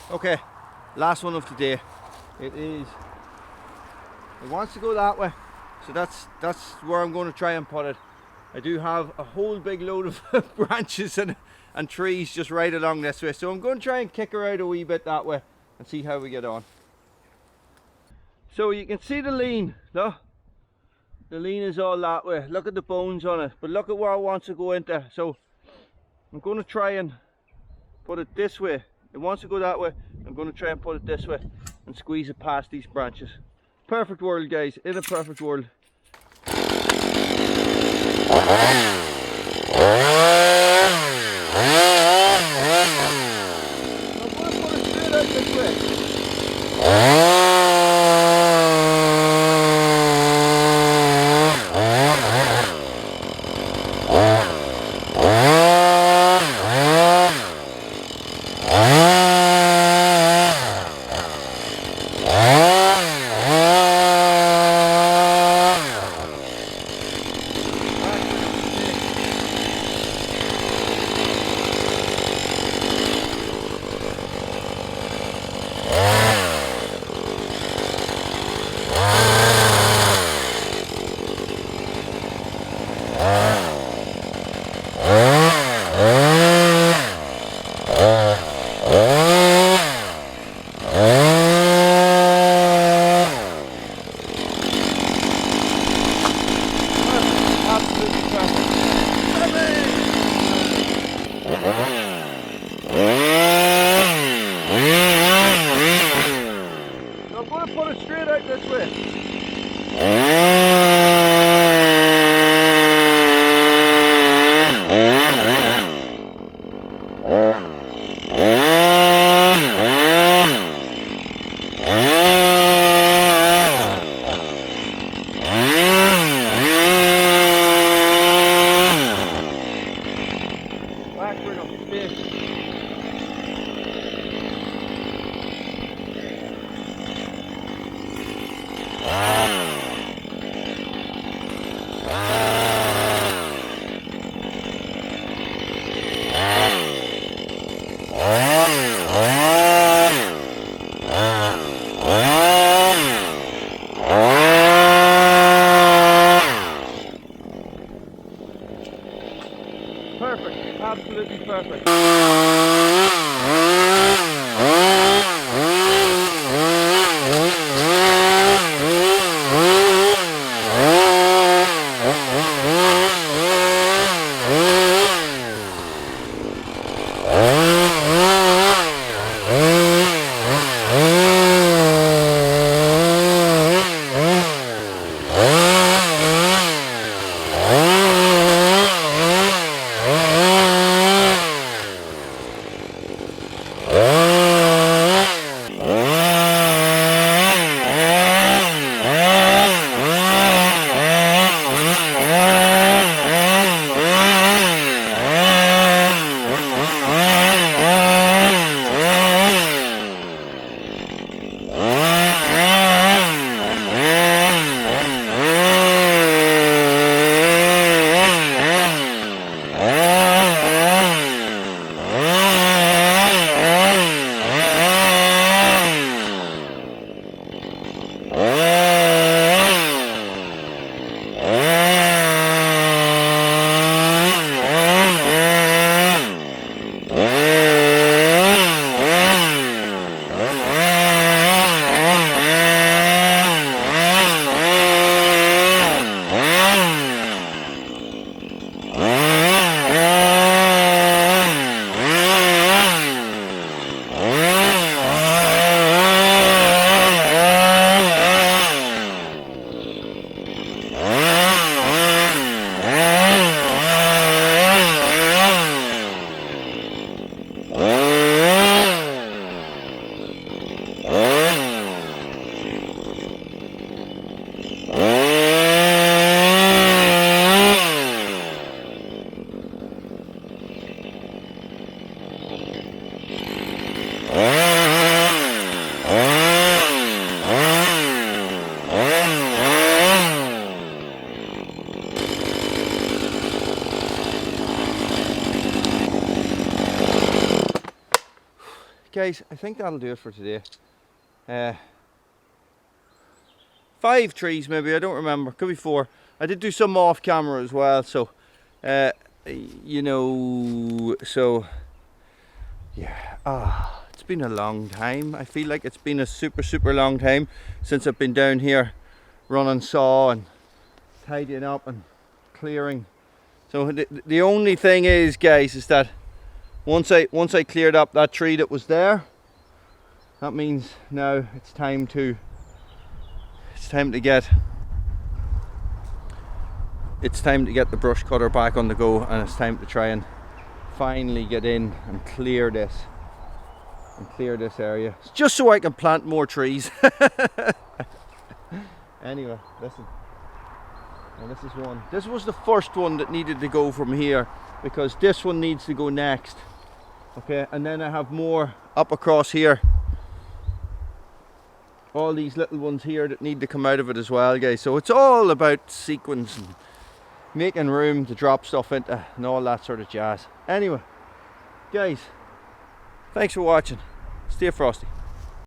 Okay, last one of the day. It wants to go that way, so that's where I'm going to try and put it. I do have a whole big load of branches and trees just right along this way, so I'm going to try and kick her out a wee bit that way and see how we get on. So you can see the lean, look. The lean is all that way. Look at the bones on it, but look at where it wants to go into. So I'm going to try and put it this way. It wants to go that way. I'm going to try and put it this way and squeeze it past these branches. Perfect world, guys, in a perfect world. I'm going to put it straight out this way. guys, I think that'll do it for today. 5 trees maybe, I don't remember, could be 4. I did do some off camera as well, so you know, so yeah. It's been a long time. I feel like it's been a super long time since I've been down here running saw and tidying up and clearing. So the only thing is, guys, is that once I cleared up that tree that was there, that means now it's time to get the brush cutter back on the go, and it's time to try and finally get in and clear this area, just so I can plant more trees. Anyway, listen. And this is one. This was the first one that needed to go from here, because this one needs to go next. Okay, and then I have more up across here. All these little ones here that need to come out of it as well, guys. So it's all about sequence and making room to drop stuff into and all that sort of jazz. Anyway, guys, thanks for watching. Stay frosty.